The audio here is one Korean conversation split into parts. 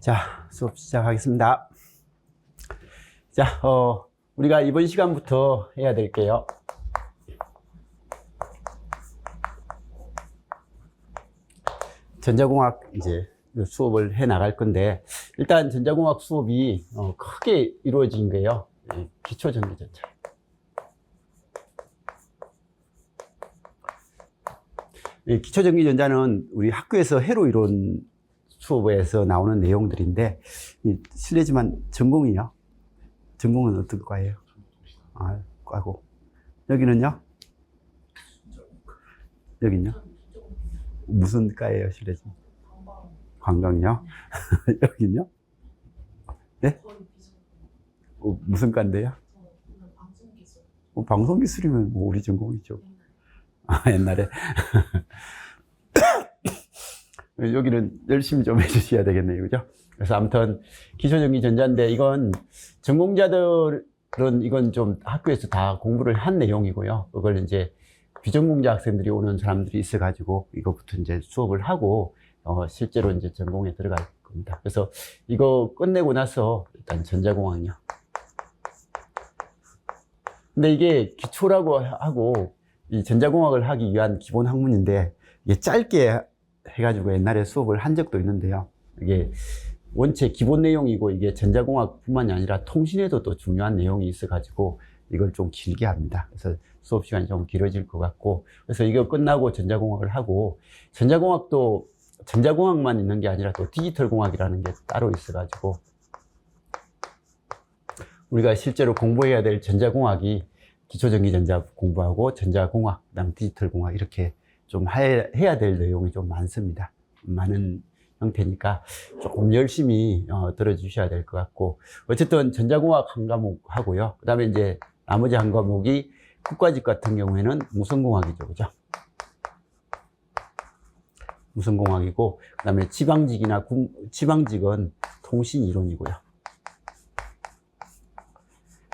자, 수업 시작하겠습니다. 자, 우리가 이번 시간부터 해야 될게요. 전자공학 이제 수업을 해 나갈 건데, 일단 전자공학 수업이 크게 이루어진 거예요. 기초전기전자. 기초전기전자는 우리 학교에서 해로 이론 수업에서 나오는 내용들인데, 실례지만 전공이요. 전공은 어떤 과예요? 아, 과고. 여기는요? 여기는요? 무슨 과예요, 실례지만? 관광이요? 여기는요? 네? 무슨 과인데요? 방송기술이면 뭐 우리 전공이죠. 아, 옛날에. 여기는 열심히 좀 해주셔야 되겠네요. 그죠? 그래서 아무튼 기초전기전자인데, 이건 전공자들은 이건 좀 학교에서 다 공부를 한 내용이고요. 그걸 이제 비전공자 학생들이 오는 사람들이 있어가지고 이거부터 이제 수업을 하고 실제로 이제 전공에 들어갈 겁니다. 그래서 이거 끝내고 나서 일단 전자공학이요. 근데 이게 기초라고 하고 이 전자공학을 하기 위한 기본 학문인데, 이게 짧게 해가지고 옛날에 수업을 한 적도 있는데요. 이게 원체 기본 내용이고, 이게 전자공학뿐만이 아니라 통신에도 또 중요한 내용이 있어가지고 이걸 좀 길게 합니다. 그래서 수업 시간이 좀 길어질 것 같고, 그래서 이거 끝나고 전자공학을 하고, 전자공학도 전자공학만 있는 게 아니라 또 디지털 공학이라는 게 따로 있어가지고, 우리가 실제로 공부해야 될 전자공학이 기초전기전자 공부하고 전자공학, 그다음 디지털 공학 이렇게 좀 해야 될 내용이 좀 많습니다. 많은 형태니까 조금 열심히 들어주셔야 될 것 같고, 어쨌든 전자공학 한 과목 하고요. 그 다음에 이제 나머지 한 과목이 국가직 같은 경우에는 무선공학이죠. 그죠? 무선공학이고, 그 다음에 지방직이나 지방직은 통신이론이고요.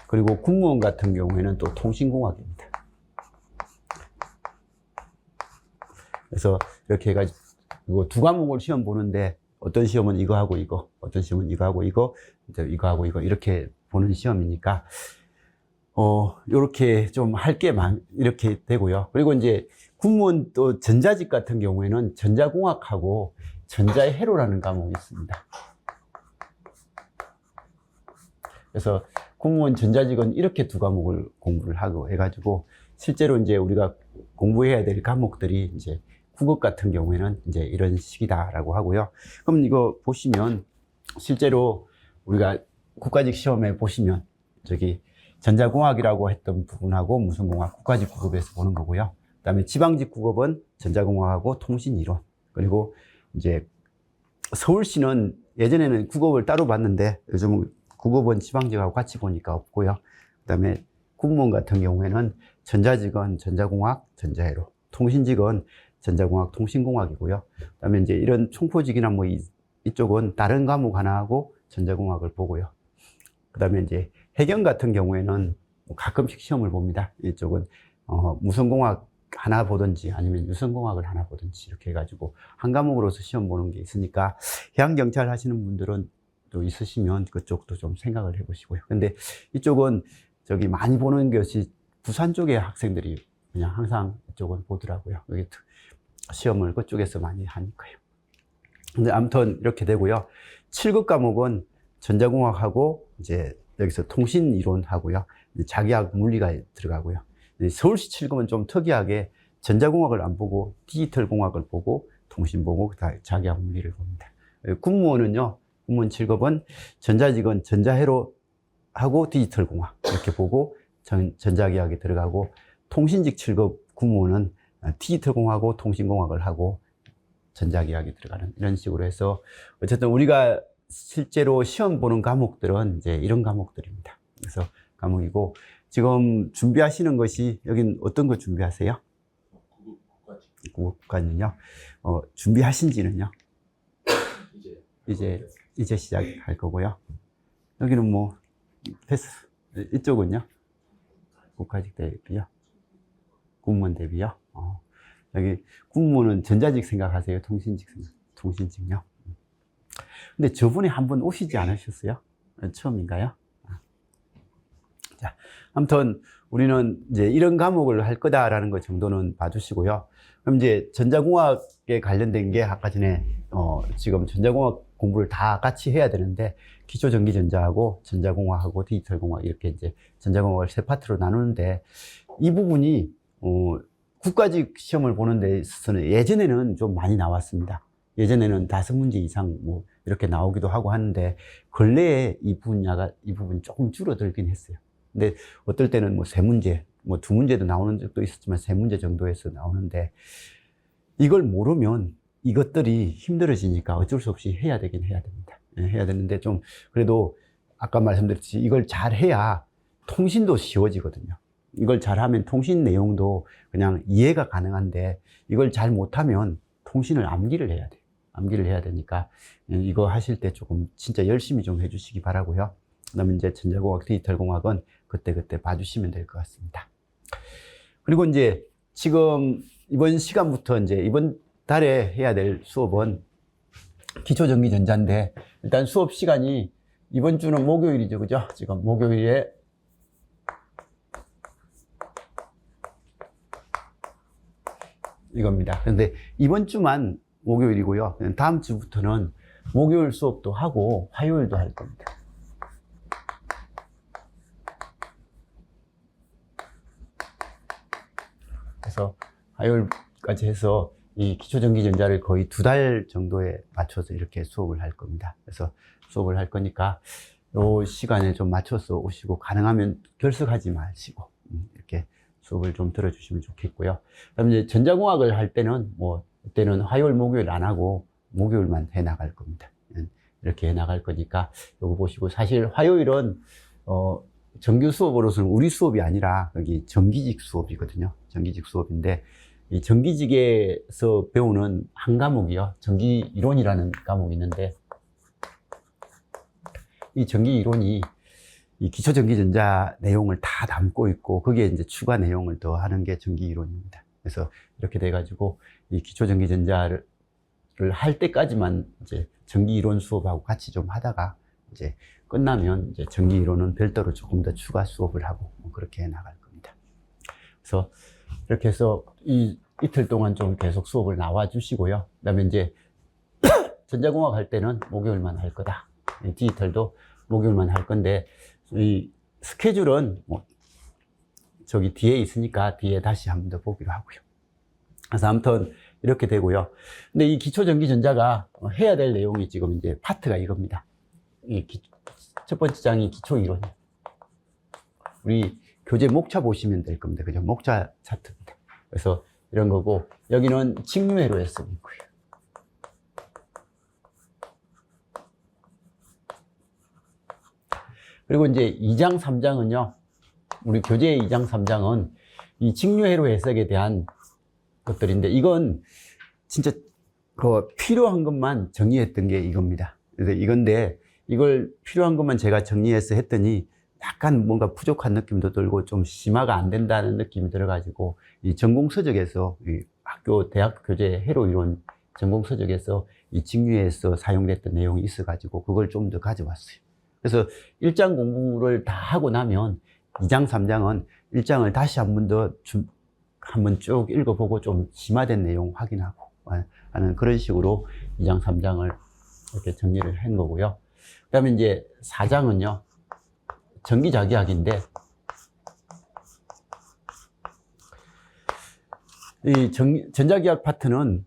그리고 국무원 같은 경우에는 또 통신공학입니다. 그래서 이렇게 해가지고 두 과목을 시험 보는데, 어떤 시험은 이거 하고 이거, 어떤 시험은 이거 하고 이거, 이거 하고 이거 이렇게 보는 시험이니까 요렇게 좀 할 게 이렇게 되고요. 그리고 이제 국무원 또 전자직 같은 경우에는 전자공학하고 전자회로라는 과목이 있습니다. 그래서 국무원 전자직은 이렇게 두 과목을 공부를 하고 해가지고, 실제로 이제 우리가 공부해야 될 과목들이 이제 국어 같은 경우에는 이제 이런 식이다라고 하고요. 그럼 이거 보시면 실제로 우리가 국가직 시험에 보시면 저기 전자공학이라고 했던 부분하고 무선공학 국가직 국업에서 보는 거고요. 그다음에 지방직 국업은 전자공학하고 통신이론, 그리고 이제 서울시는 예전에는 국업을 따로 봤는데 요즘은 국업은 지방직하고 같이 보니까 없고요. 그다음에 국무원 같은 경우에는 전자직은 전자공학, 전자회로, 통신직은 전자공학, 통신공학이고요. 그다음에 이제 이런 총포직이나 뭐 이쪽은 다른 과목 하나 하고 전자공학을 보고요. 그다음에 이제 해경 같은 경우에는 가끔씩 시험을 봅니다. 이쪽은 무선공학 하나 보든지 아니면 유선공학을 하나 보든지 이렇게 해가지고 한 과목으로서 시험 보는 게 있으니까, 해양경찰 하시는 분들은 또 있으시면 그쪽도 좀 생각을 해보시고요. 근데 이쪽은 저기 많이 보는 것이 부산 쪽의 학생들이 그냥 항상 이쪽은 보더라고요. 여기 시험을 그쪽에서 많이 하니까요. 근데 아무튼 이렇게 되고요. 7급 과목은 전자공학하고 이제 여기서 통신이론 하고요. 자기학 물리가 들어가고요. 서울시 7급은 좀 특이하게 전자공학을 안 보고 디지털 공학을 보고 통신 보고 자기학 물리를 봅니다. 국무원은요, 국무원 7급은 전자직은 전자회로 하고 디지털 공학 이렇게 보고 전자기학에 들어가고, 통신직 7급 국무원은 디지털 공학하고 통신공학을 하고 전자기학에 들어가는 이런 식으로 해서, 어쨌든 우리가 실제로 시험 보는 과목들은 이제 이런 과목들입니다. 그래서 과목이고, 지금 준비하시는 것이, 여긴 어떤 거 준비하세요? 국가는요. 준비하신 지는요? 이제 시작할 거고요. 여기는 뭐 패스. 이쪽은요? 국가직 대비요? 국무원 대비요? 여기 국무원은 전자직 생각하세요? 통신직 생각? 통신직요? 근데 저번에 한번 오시지 않으셨어요? 처음인가요? 자, 아무튼 우리는 이제 이런 과목을 할 거다라는 것 정도는 봐주시고요. 그럼 이제 전자공학에 관련된 게 아까 전에 지금 전자공학 공부를 다 같이 해야 되는데 기초전기전자하고 전자공학하고 디지털공학 이렇게 이제 전자공학을 세 파트로 나누는데 이 부분이 국가직 시험을 보는 데 있어서는 예전에는 좀 많이 나왔습니다. 예전에는 5문제 이상 뭐 이렇게 나오기도 하고 하는데 근래에 이 부분 조금 줄어들긴 했어요. 근데 어떨 때는 뭐 3문제, 뭐 2문제도 나오는 적도 있었지만 3문제 정도에서 나오는데 이걸 모르면 이것들이 힘들어지니까 어쩔 수 없이 해야 되긴 해야 됩니다. 해야 되는데 좀 그래도 아까 말씀드렸듯이 이걸 잘 해야 통신도 쉬워지거든요. 이걸 잘하면 통신 내용도 그냥 이해가 가능한데 이걸 잘 못하면 통신을 암기를 해야 돼요. 암기를 해야 되니까 이거 하실 때 조금 진짜 열심히 좀 해주시기 바라고요. 그다음에 이제 전자공학, 디지털공학은 그때 봐주시면 될 것 같습니다. 그리고 이제 지금 이번 시간부터 이제 이번 달에 해야 될 수업은 기초전기전자인데 일단 수업 시간이 이번 주는 목요일이죠, 그죠? 지금 목요일에 이겁니다. 그런데 이번 주만 목요일이고요. 다음 주부터는 목요일 수업도 하고 화요일도 할 겁니다. 그래서 화요일까지 해서 이 기초전기전자를 거의 2달 정도에 맞춰서 이렇게 수업을 할 겁니다. 그래서 수업을 할 거니까 이 시간에 좀 맞춰서 오시고 가능하면 결석하지 마시고 이렇게 수업을 좀 들어주시면 좋겠고요. 그다음 이제 전자공학을 할 때는 그때는 화요일, 목요일 안 하고 목요일만 해 나갈 겁니다. 이렇게 해 나갈 거니까 요거 보시고 사실 화요일은 정규 수업으로서는 우리 수업이 아니라 여기 정기직 수업이거든요. 정기직 수업인데 이 정기직에서 배우는 한 과목이요. 전기 이론이라는 과목이 있는데 이 전기 이론이 이 기초전기전자 내용을 다 담고 있고 거기에 이제 추가 내용을 더 하는 게 전기 이론입니다. 그래서 이렇게 돼가지고 이 기초전기전자를 할 때까지만 이제 전기 이론 수업하고 같이 좀 하다가 이제 끝나면 이제 전기 이론은 별도로 조금 더 추가 수업을 하고 그렇게 해 나갈 겁니다. 그래서 이렇게 해서 이틀 동안 좀 계속 수업을 나와 주시고요. 그다음에 이제 전자공학 할 때는 목요일만 할 거다. 디지털도 목요일만 할 건데 이 스케줄은 저기 뒤에 있으니까 뒤에 다시 한 번 더 보기로 하고요. 그래서 아무튼 이렇게 되고요. 근데 이 기초전기전자가 해야 될 내용이 지금 이제 파트가 이겁니다. 첫 번째 장이 기초이론이에요. 우리 교재 목차 보시면 될 겁니다. 그죠? 목차 차트입니다. 그래서 이런 거고 여기는 직류회로의 셈이고요. 그리고 이제 2장, 3장은요, 우리 교재의 2장, 3장은 이 직류회로 해석에 대한 것들인데, 이건 진짜 필요한 것만 정리했던 게 이겁니다. 그래서 이건데, 이걸 필요한 것만 제가 정리해서 했더니 약간 뭔가 부족한 느낌도 들고 좀 심화가 안 된다는 느낌이 들어가지고, 이 전공서적에서, 이 대학 교재 회로 이론 전공서적에서 이 직류회에서 사용됐던 내용이 있어가지고, 그걸 좀 더 가져왔어요. 그래서 1장 공부를 다 하고 나면 2장, 3장은 1장을 다시 한 번 더 한번 쭉 읽어보고 좀 심화된 내용 확인하고 하는 그런 식으로 2장, 3장을 이렇게 정리를 한 거고요. 그 다음에 이제 4장은요, 전기자기학인데, 이 전자기학 파트는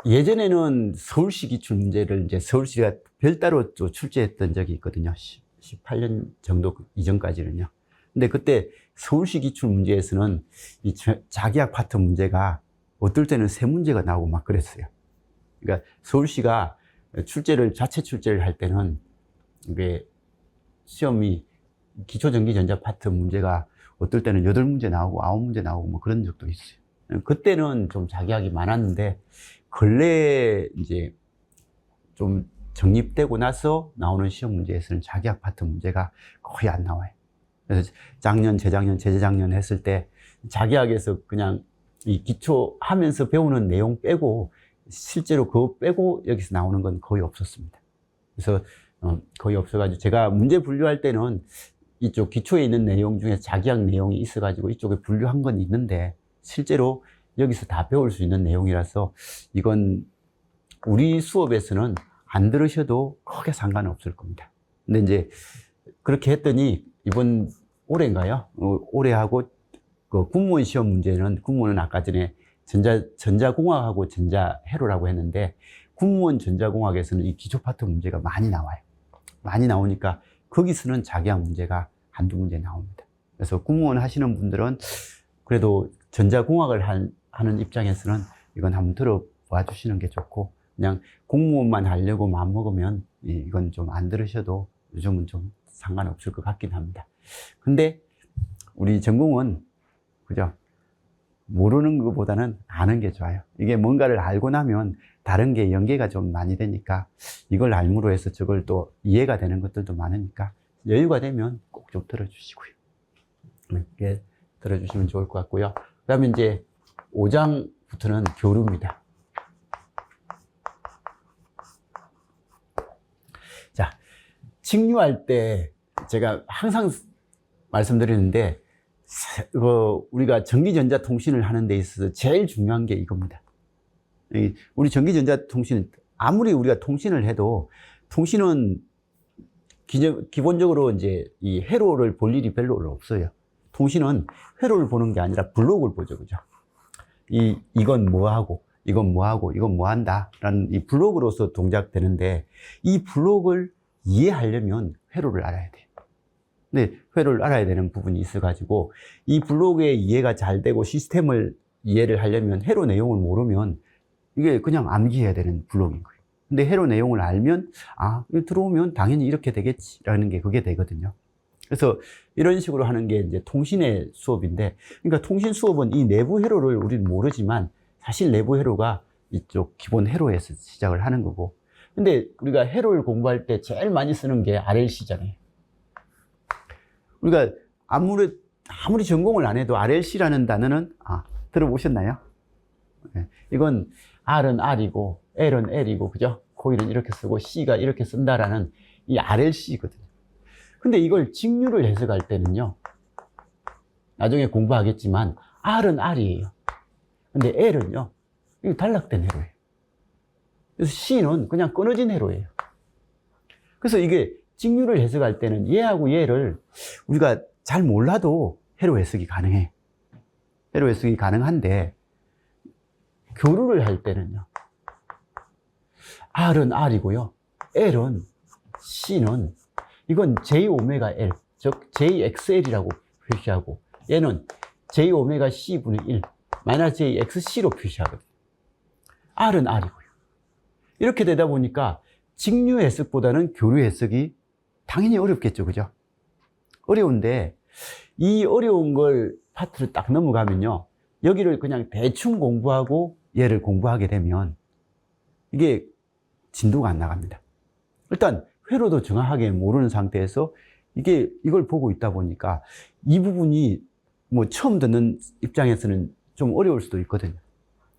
예전에는 서울시 기출 문제를 이제 서울시가 별도로 또 출제했던 적이 있거든요. 18년 정도 이전까지는요. 근데 그때 서울시 기출 문제에서는 이 자기학 파트 문제가 어떨 때는 3문제가 나오고 막 그랬어요. 그러니까 서울시가 자체 출제를 할 때는 이게 시험이 기초전기전자 파트 문제가 어떨 때는 8문제 나오고 9문제 나오고 뭐 그런 적도 있어요. 그때는 좀 자기학이 많았는데 근래에 이제 좀 정립되고 나서 나오는 시험 문제에서는 자기학 파트 문제가 거의 안 나와요. 그래서 작년, 재작년, 재재작년 했을 때 자기학에서 그냥 이 기초 하면서 배우는 내용 빼고 실제로 그거 빼고 여기서 나오는 건 거의 없었습니다. 그래서 거의 없어가지고 제가 문제 분류할 때는 이쪽 기초에 있는 내용 중에 자기학 내용이 있어가지고 이쪽에 분류한 건 있는데 실제로 여기서 다 배울 수 있는 내용이라서 이건 우리 수업에서는 안 들으셔도 크게 상관없을 겁니다. 근데 이제 그렇게 했더니 이번 올해인가요? 올해하고 그 군무원 시험 문제는 군무원은 아까 전에 전자공학하고 전자회로라고 했는데 군무원 전자공학에서는 이 기초 파트 문제가 많이 나와요. 많이 나오니까 거기서는 자기학 문제가 한두 문제 나옵니다. 그래서 군무원 하시는 분들은 그래도 전자공학을 하는 입장에서는 이건 한번 들어봐 주시는 게 좋고 그냥 공무원만 하려고 마음먹으면 이건 좀 안 들으셔도 요즘은 좀 상관없을 것 같긴 합니다. 근데 우리 전공은 그죠? 모르는 것보다는 아는 게 좋아요. 이게 뭔가를 알고 나면 다른 게 연계가 좀 많이 되니까 이걸 알므로 해서 저걸 또 이해가 되는 것들도 많으니까 여유가 되면 꼭 좀 들어주시고요. 이렇게 들어주시면 좋을 것 같고요. 그 다음에 이제 5장부터는 교류입니다. 자, 직류할 때 제가 항상 말씀드리는데 우리가 전기전자통신을 하는 데 있어서 제일 중요한 게 이겁니다. 우리 전기전자통신 아무리 우리가 통신을 해도 통신은 기본적으로 이제 이 회로를 볼 일이 별로 없어요. 통신은 회로를 보는 게 아니라 블록을 보죠, 그죠? 이건 뭐 하고, 이건 뭐 하고, 이건 뭐 한다 라는 이 블록으로서 동작되는데 이 블록을 이해하려면 회로를 알아야 돼요. 근데 회로를 알아야 되는 부분이 있어가지고 이 블록의 이해가 잘 되고 시스템을 이해를 하려면 회로 내용을 모르면 이게 그냥 암기해야 되는 블록인 거예요. 근데 회로 내용을 알면 이거 들어오면 당연히 이렇게 되겠지라는 게 그게 되거든요. 그래서 이런 식으로 하는 게 이제 통신의 수업인데, 그러니까 통신 수업은 이 내부 회로를 우리는 모르지만 사실 내부 회로가 이쪽 기본 회로에서 시작을 하는 거고, 근데 우리가 회로를 공부할 때 제일 많이 쓰는 게 RLC잖아요. 우리가 아무리 전공을 안 해도 RLC라는 단어는 들어보셨나요? 네. 이건 R은 R이고 L은 L이고 그죠? 코일은 이렇게 쓰고 C가 이렇게 쓴다라는 이 RLC거든요. 근데 이걸 직류를 해석할 때는요, 나중에 공부하겠지만 R은 R이에요. 근데 L은요, 이거 단락된 회로예요. 그래서 C는 그냥 끊어진 회로예요. 그래서 이게 직류를 해석할 때는 얘하고 얘를 우리가 잘 몰라도 회로 해석이 가능해. 회로 해석이 가능한데 교류를 할 때는요, R은 R이고요, L은 C는 이건 J-오메가-L, 즉 JXL이라고 표시하고 얘는 J-오메가-C분의 1 마이너스 JXC로 표시하거든요. R은 R이고요. 이렇게 되다 보니까 직류 해석보다는 교류 해석이 당연히 어렵겠죠, 그죠? 어려운데 이 어려운 걸 파트를 딱 넘어가면요, 여기를 그냥 대충 공부하고 얘를 공부하게 되면 이게 진도가 안 나갑니다. 일단 회로도 정확하게 모르는 상태에서 이걸 보고 있다 보니까 이 부분이 뭐 처음 듣는 입장에서는 좀 어려울 수도 있거든요.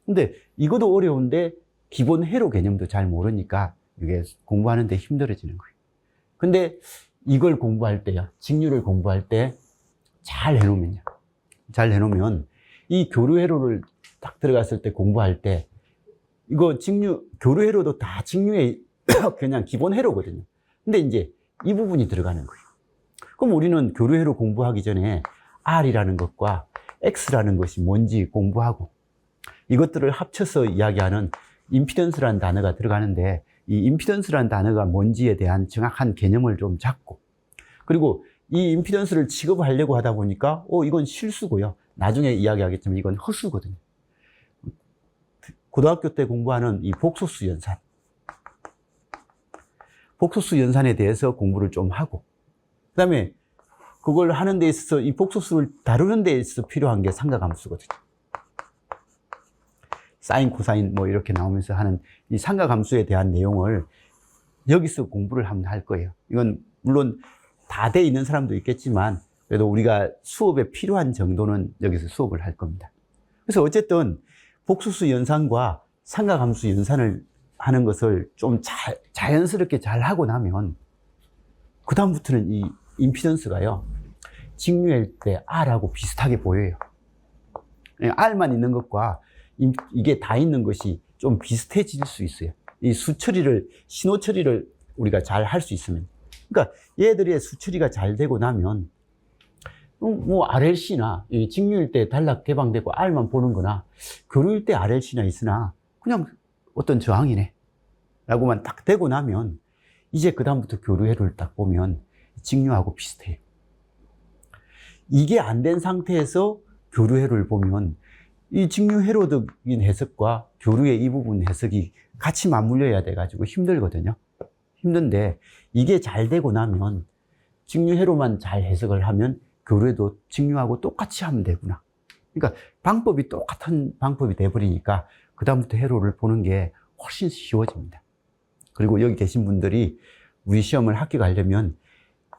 근데 이것도 어려운데 기본 회로 개념도 잘 모르니까 이게 공부하는데 힘들어지는 거예요. 근데 이걸 공부할 때요, 직류를 공부할 때 잘 해놓으면 이 교류 회로를 딱 들어갔을 때 공부할 때 이거 교류 회로도 다 직류의 그냥 기본 회로거든요. 근데 이제 이 부분이 들어가는 거예요. 그럼 우리는 교류 회로 공부하기 전에 R이라는 것과 X라는 것이 뭔지 공부하고 이것들을 합쳐서 이야기하는 임피던스라는 단어가 들어가는데 이 임피던스라는 단어가 뭔지에 대한 정확한 개념을 좀 잡고, 그리고 이 임피던스를 취급하려고 하다 보니까 이건 실수고요, 나중에 이야기하겠지만 이건 허수거든요. 고등학교 때 공부하는 이 복소수 연산, 복소수 연산에 대해서 공부를 좀 하고, 그 다음에 그걸 하는 데 있어서 이 복소수를 다루는 데 있어서 필요한 게 삼각함수거든요. 사인, 코사인 뭐 이렇게 나오면서 하는 이 삼각함수에 대한 내용을 여기서 공부를 하면 할 거예요. 이건 물론 다 돼 있는 사람도 있겠지만 그래도 우리가 수업에 필요한 정도는 여기서 수업을 할 겁니다. 그래서 어쨌든 복소수 연산과 삼각함수 연산을 하는 것을 좀 자연스럽게 잘 하고 나면 그다음부터는 이 임피던스가요, 직류일 때 R하고 비슷하게 보여요. R만 있는 것과 이게 다 있는 것이 좀 비슷해질 수 있어요. 이 신호 처리를 우리가 잘 할 수 있으면. 그러니까 얘들의 수처리가 잘 되고 나면 뭐 RLC나 직류일 때 단락 개방되고 R만 보는 거나 교류일 때 RLC나 있으나 그냥 어떤 저항이네 라고만 딱 되고 나면 이제 그 다음부터 교류회로를 딱 보면 직류하고 비슷해요. 이게 안 된 상태에서 교류회로를 보면 이 직류회로적인 해석과 교류의 이 부분 해석이 같이 맞물려야 돼가지고 힘들거든요. 힘든데 이게 잘 되고 나면 직류회로만 잘 해석을 하면 교류도 직류하고 똑같이 하면 되구나. 그러니까 방법이 똑같은 방법이 돼버리니까 그 다음부터 회로를 보는 게 훨씬 쉬워집니다. 그리고 여기 계신 분들이 우리 시험을 합격하려면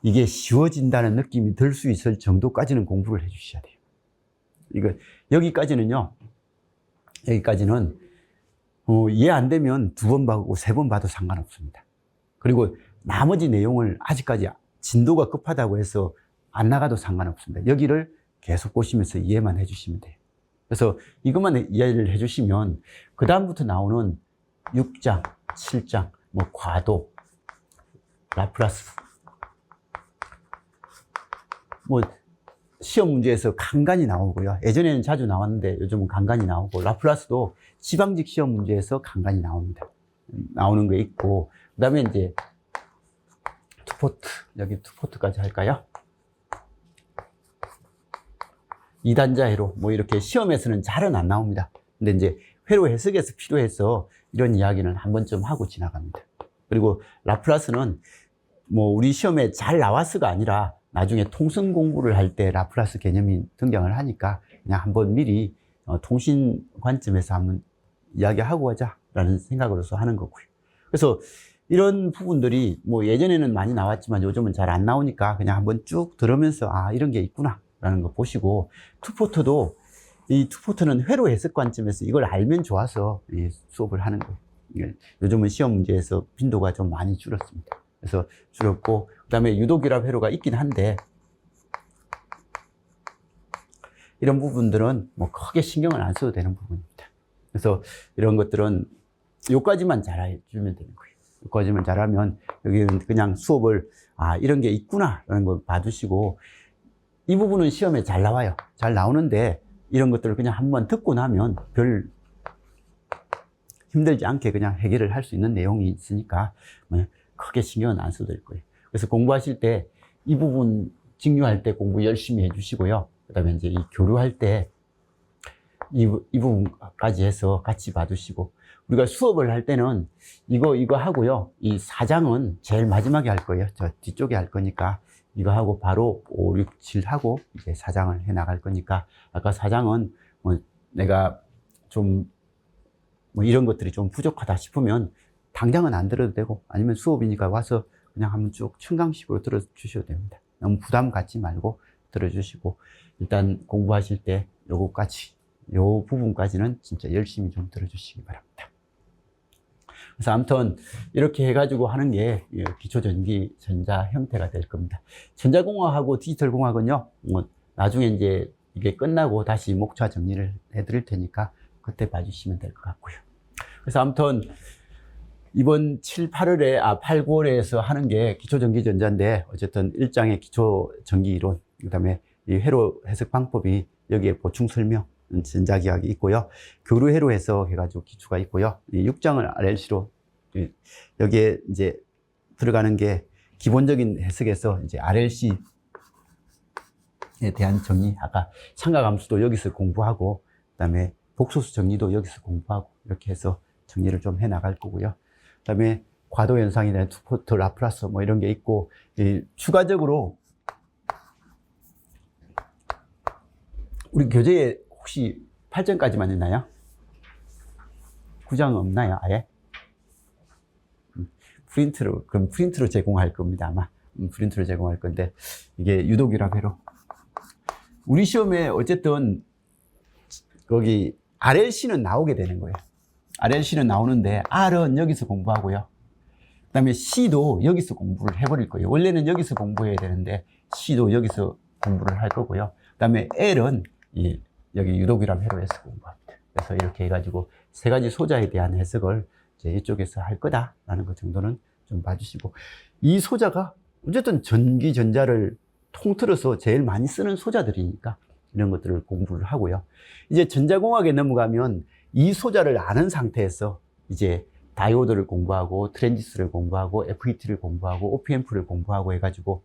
이게 쉬워진다는 느낌이 들 수 있을 정도까지는 공부를 해 주셔야 돼요. 여기까지는 이해 안 되면 2번 봐도 3번 봐도 상관없습니다. 그리고 나머지 내용을 아직까지 진도가 급하다고 해서 안 나가도 상관없습니다. 여기를 계속 보시면서 이해만 해주시면 돼요. 그래서 이것만 이해를 해주시면 그 다음부터 나오는 6장, 7장, 뭐 과도, 라플라스, 뭐 시험 문제에서 간간이 나오고요. 예전에는 자주 나왔는데 요즘은 간간이 나오고, 라플라스도 지방직 시험 문제에서 간간이 나옵니다. 나오는 거 있고, 그 다음에 이제 투포트, 여기 투포트까지 할까요? 2단자 회로, 뭐 이렇게 시험에서는 잘은 안 나옵니다. 근데 이제 회로 해석에서 필요해서 이런 이야기는 한 번쯤 하고 지나갑니다. 그리고 라플라스는 뭐 우리 시험에 잘 나왔어가 아니라 나중에 통선 공부를 할 때 라플라스 개념이 등장을 하니까 그냥 한번 미리 통신 관점에서 한번 이야기하고 가자라는 생각으로서 하는 거고요. 그래서 이런 부분들이 뭐 예전에는 많이 나왔지만 요즘은 잘 안 나오니까 그냥 한번 쭉 들으면서 아, 이런 게 있구나 라는 거 보시고, 투포트도 이 투포트는 회로 해석 관점에서 이걸 알면 좋아서 수업을 하는 거예요. 요즘은 시험 문제에서 빈도가 좀 많이 줄었습니다. 그래서 줄었고, 그 다음에 유도결합 회로가 있긴 한데 이런 부분들은 뭐 크게 신경을 안 써도 되는 부분입니다. 그래서 이런 것들은 요까지만 잘 해주면 되는 거예요. 요까지만 잘하면 여기는 그냥 수업을 아, 이런 게 있구나 라는 걸 봐주시고, 이 부분은 시험에 잘 나와요. 잘 나오는데 이런 것들을 그냥 한번 듣고 나면 별 힘들지 않게 그냥 해결을 할 수 있는 내용이 있으니까 크게 신경은 안 써도 될 거예요. 그래서 공부하실 때 이 부분 직류할 때 공부 열심히 해주시고요. 그 다음에 이제 이 교류할 때 이 부분까지 해서 같이 봐주시고, 우리가 수업을 할 때는 이거 하고요. 이 4장은 제일 마지막에 할 거예요. 저 뒤쪽에 할 거니까 이거 하고 바로 5, 6, 7 하고 이제 4장을 해 나갈 거니까, 아까 4장은 뭐 내가 좀 뭐 이런 것들이 좀 부족하다 싶으면 당장은 안 들어도 되고, 아니면 수업이니까 와서 그냥 한번 쭉 청강식으로 들어주셔도 됩니다. 너무 부담 갖지 말고 들어주시고, 일단 공부하실 때 요 부분까지는 진짜 열심히 좀 들어주시기 바랍니다. 그래서 아무튼 이렇게 해가지고 하는 게 기초전기 전자 형태가 될 겁니다. 전자공학하고 디지털공학은요, 뭐 나중에 이제 이게 끝나고 다시 목차 정리를 해드릴 테니까 그때 봐주시면 될 것 같고요. 그래서 아무튼 이번 7, 8월에, 8, 9월에서 하는 게 기초전기전자인데, 어쨌든 1장의 기초전기이론, 그 다음에 이 회로 해석 방법이 여기에 보충 설명, 전자기학이 있고요. 교류 회로 해석 해가지고 기초가 있고요. 이 6장을 RLC로, 여기에 이제 들어가는 게 기본적인 해석에서 이제 RLC에 대한 정리, 아까 삼각함수도 여기서 공부하고, 그 다음에 복소수 정리도 여기서 공부하고, 이렇게 해서 정리를 좀 해 나갈 거고요. 그 다음에 과도 현상이나 투포트, 라플라스 뭐 이런 게 있고, 추가적으로 우리 교재에 혹시 8장까지만 있나요? 9장 없나요? 아예? 그럼 프린트로 제공할 겁니다. 아마. 프린트로 제공할 건데, 이게 유도결합 회로. 우리 시험에 어쨌든 거기 RLC는 나오게 되는 거예요. RLC는 나오는데 R은 여기서 공부하고요. 그 다음에 C도 여기서 공부를 해버릴 거예요. 원래는 여기서 공부해야 되는데 C도 여기서 공부를 할 거고요. 그 다음에 L은 여기 유독이람 회로에서 공부합니다. 그래서 이렇게 해가지고 세 가지 소자에 대한 해석을 이제 이쪽에서 할 거다라는 것 정도는 좀 봐주시고, 이 소자가 어쨌든 전기, 전자를 통틀어서 제일 많이 쓰는 소자들이니까 이런 것들을 공부를 하고요. 이제 전자공학에 넘어가면 이 소자를 아는 상태에서 이제 다이오드를 공부하고 트랜지스터를 공부하고 FET를 공부하고 OPMP를 공부하고 해가지고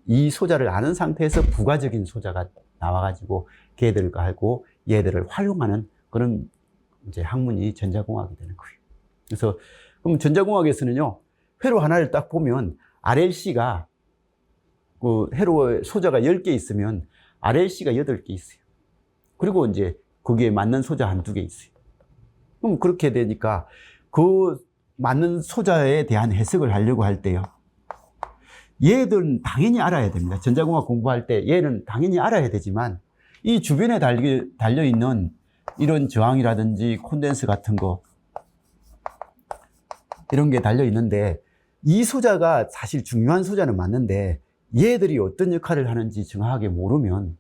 이 소자를 아는 상태에서 부가적인 소자가 나와가지고 걔들과 하고 얘들을 활용하는 그런 이제 학문이 전자공학이 되는 거예요. 그래서 그럼 전자공학에서는요, 회로 하나를 딱 보면 RLC가 그 회로 소자가 10개 있으면 RLC가 8개 있어요. 그리고 이제 거기에 맞는 소자 한두 개 있어요. 그럼 그렇게 되니까 그 맞는 소자에 대한 해석을 하려고 할 때요, 얘들은 당연히 알아야 됩니다. 전자공학 공부할 때 얘는 당연히 알아야 되지만 이 주변에 달려있는 이런 저항이라든지 콘덴스 같은 거 이런 게 달려있는데, 이 소자가 사실 중요한 소자는 맞는데 얘들이 어떤 역할을 하는지 정확하게 모르면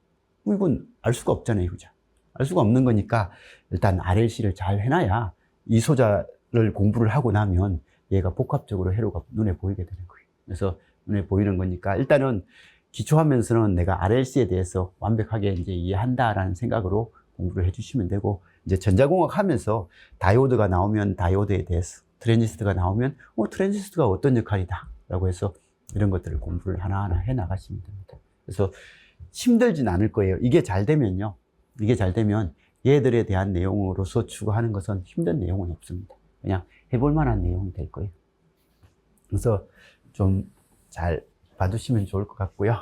이건 알 수가 없잖아요. 그죠? 알 수가 없는 거니까 일단 RLC를 잘 해놔야 이 소자를 공부를 하고 나면 얘가 복합적으로 회로가 눈에 보이게 되는 거예요. 그래서 눈에 보이는 거니까 일단은 기초하면서는 내가 RLC에 대해서 완벽하게 이제 이해한다라는 생각으로 공부를 해주시면 되고, 이제 전자공학 하면서 다이오드가 나오면 다이오드에 대해서, 트랜지스터가 나오면 트랜지스터가 어떤 역할이다 라고 해서 이런 것들을 공부를 하나하나 해 나가시면 됩니다. 그래서 힘들진 않을 거예요. 이게 잘 되면요, 이게 잘 되면 얘들에 대한 내용으로서 추구하는 것은 힘든 내용은 없습니다. 그냥 해볼 만한 내용이 될 거예요. 그래서 좀 잘 봐두시면 좋을 것 같고요.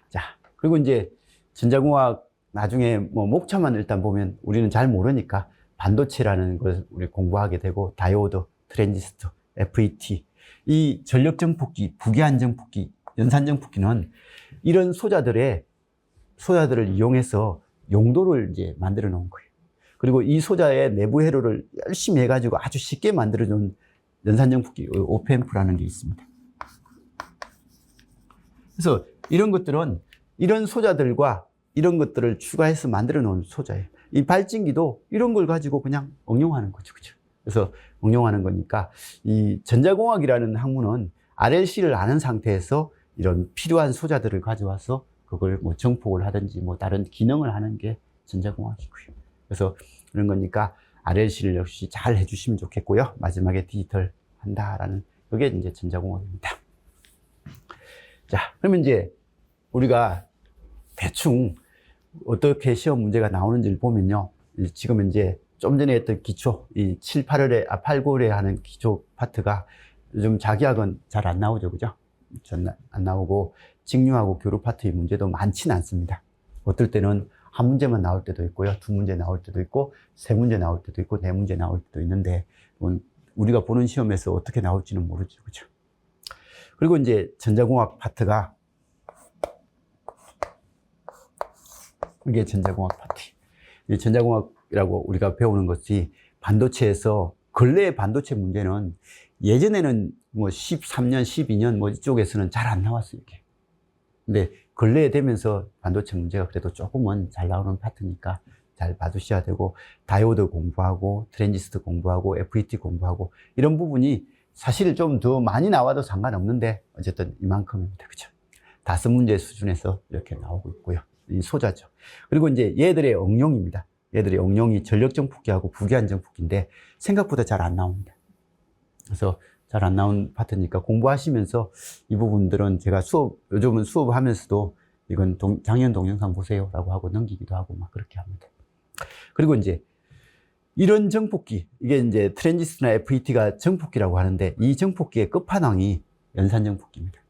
자, 그리고 이제 전자공학 나중에 뭐 목차만 일단 보면 우리는 잘 모르니까 반도체라는 걸 우리 공부하게 되고, 다이오드, 트랜지스터, FET, 이 전력정폭기, 부기한정폭기, 연산정폭기는 이런 소자들을 이용해서 용도를 이제 만들어 놓은 거예요. 그리고 이 소자의 내부 회로를 열심히 해가지고 아주 쉽게 만들어 놓은 연산정폭기, OPMP라는 게 있습니다. 그래서 이런 것들은 이런 소자들과 이런 것들을 추가해서 만들어 놓은 소자예요. 이 발진기도 이런 걸 가지고 그냥 응용하는 거죠. 그죠? 그래서 응용하는 거니까 이 전자공학이라는 학문은 RLC를 아는 상태에서 이런 필요한 소자들을 가져와서 그걸 뭐 정폭을 하든지 뭐 다른 기능을 하는 게 전자공학이고요. 그래서 그런 거니까 RLC를 역시 잘 해주시면 좋겠고요. 마지막에 디지털 한다라는 그게 이제 전자공학입니다. 자, 그러면 이제 우리가 대충 어떻게 시험 문제가 나오는지를 보면요, 지금 이제 좀 전에 했던 기초, 이 7, 8월에, 8, 9월에 하는 기초 파트가 요즘 자기학은 잘 안 나오죠. 그죠? 잘 안 나오고, 직류하고 교류 파트의 문제도 많지는 않습니다. 어떨 때는 한 문제만 나올 때도 있고요, 두 문제 나올 때도 있고, 세 문제 나올 때도 있고, 네 문제 나올 때도 있는데, 우리가 보는 시험에서 어떻게 나올지는 모르죠. 그죠? 그리고 이제 전자공학 파트가, 이게 전자공학 파트. 이 전자공학이라고 우리가 배우는 것이 반도체에서, 근래의 반도체 문제는 예전에는 뭐 13년, 12년 뭐 이쪽에서는 잘 안 나왔어요, 이게. 근데 근래에 되면서 반도체 문제가 그래도 조금은 잘 나오는 파트니까 잘 봐두셔야 되고, 다이오드 공부하고, 트랜지스터 공부하고, FET 공부하고, 이런 부분이 사실 좀 더 많이 나와도 상관없는데, 어쨌든 이만큼입니다. 그죠? 5문제 수준에서 이렇게 나오고 있고요. 이 소자죠. 그리고 이제 얘들의 응용입니다. 얘들의 응용이 전력정폭기하고 부기한정폭기인데 생각보다 잘 안 나옵니다. 그래서 잘 안 나온 파트니까 공부하시면서 이 부분들은 제가 요즘은 수업하면서도 이건 작년 동영상 보세요 라고 하고 넘기기도 하고 막 그렇게 합니다. 그리고 이제 이런 정폭기, 이게 이제 트랜지스터나 FET가 정폭기라고 하는데, 이 정폭기의 끝판왕이 연산정폭기입니다.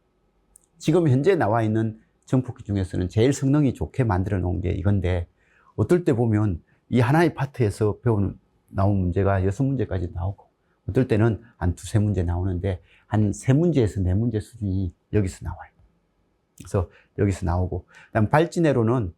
지금 현재 나와 있는 정폭기 중에서는 제일 성능이 좋게 만들어 놓은 게 이건데, 어떨 때 보면 이 하나의 파트에서 나온 문제가 6문제까지 나오고, 어떨 때는 한 2-3문제 나오는데, 한 3문제에서 4문제 수준이 여기서 나와요. 그래서 여기서 나오고, 그다음 발진회로는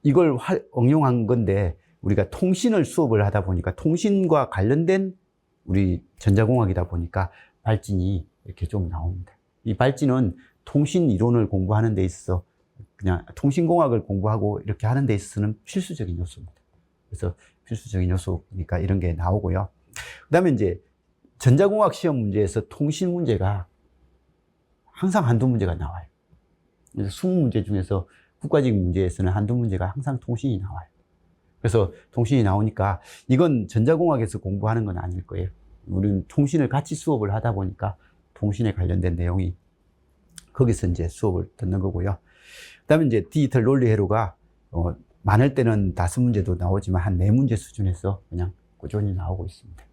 이걸 응용한 건데, 우리가 통신을 수업을 하다 보니까 통신과 관련된 우리 전자공학이다 보니까 발진이 이렇게 좀 나옵니다. 이 발진은 통신 이론을 공부하는 데 있어서 그냥 통신공학을 공부하고 이렇게 하는 데 있어서는 필수적인 요소입니다. 그래서 필수적인 요소니까 이런 게 나오고요. 그 다음에 이제 전자공학 시험 문제에서 통신 문제가 항상 한두 문제가 나와요. 그래서 20문제 중에서 국가직 문제에서는 한두 문제가 항상 통신이 나와요. 그래서 통신이 나오니까 이건 전자공학에서 공부하는 건 아닐 거예요. 우리는 통신을 같이 수업을 하다 보니까 통신에 관련된 내용이 거기서 이제 수업을 듣는 거고요. 그 다음에 이제 디지털 논리 회로가 많을 때는 5문제도 나오지만 한 4문제 수준에서 그냥 꾸준히 나오고 있습니다.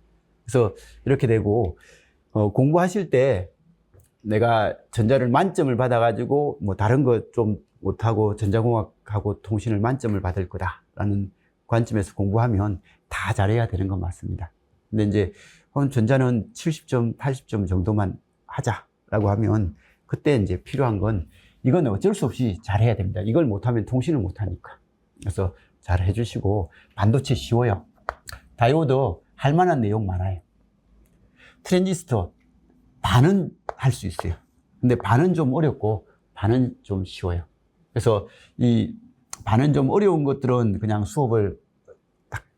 그래서 이렇게 되고 공부하실 때 내가 전자를 만점을 받아가지고 뭐 다른 거 좀 못하고 전자공학하고 통신을 만점을 받을 거다라는 관점에서 공부하면 다 잘해야 되는 건 맞습니다. 근데 이제 전자는 70점, 80점 정도만 하자라고 하면 그때 이제 필요한 건 이건 어쩔 수 없이 잘해야 됩니다. 이걸 못하면 통신을 못하니까. 그래서 잘 해주시고 반도체 쉬워요. 다이오드 할 만한 내용 많아요. 트랜지스터 반은 할 수 있어요. 근데 반은 좀 어렵고 반은 좀 쉬워요. 그래서 이 반은 좀 어려운 것들은 그냥 수업을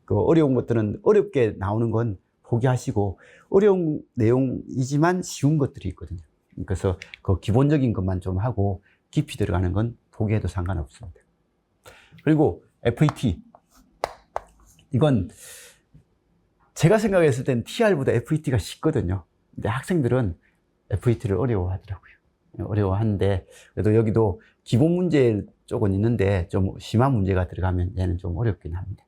어려운 것들은 어렵게 나오는 건 포기하시고 어려운 내용이지만 쉬운 것들이 있거든요. 그래서 그 기본적인 것만 좀 하고 깊이 들어가는 건 포기해도 상관없습니다. 그리고 FET 이건 제가 생각했을 땐 TR보다 FET가 쉽거든요. 근데 학생들은 FET를 어려워하더라고요. 어려워하는데 그래도 여기도 기본 문제 쪽은 있는데 좀 심한 문제가 들어가면 얘는 좀 어렵긴 합니다.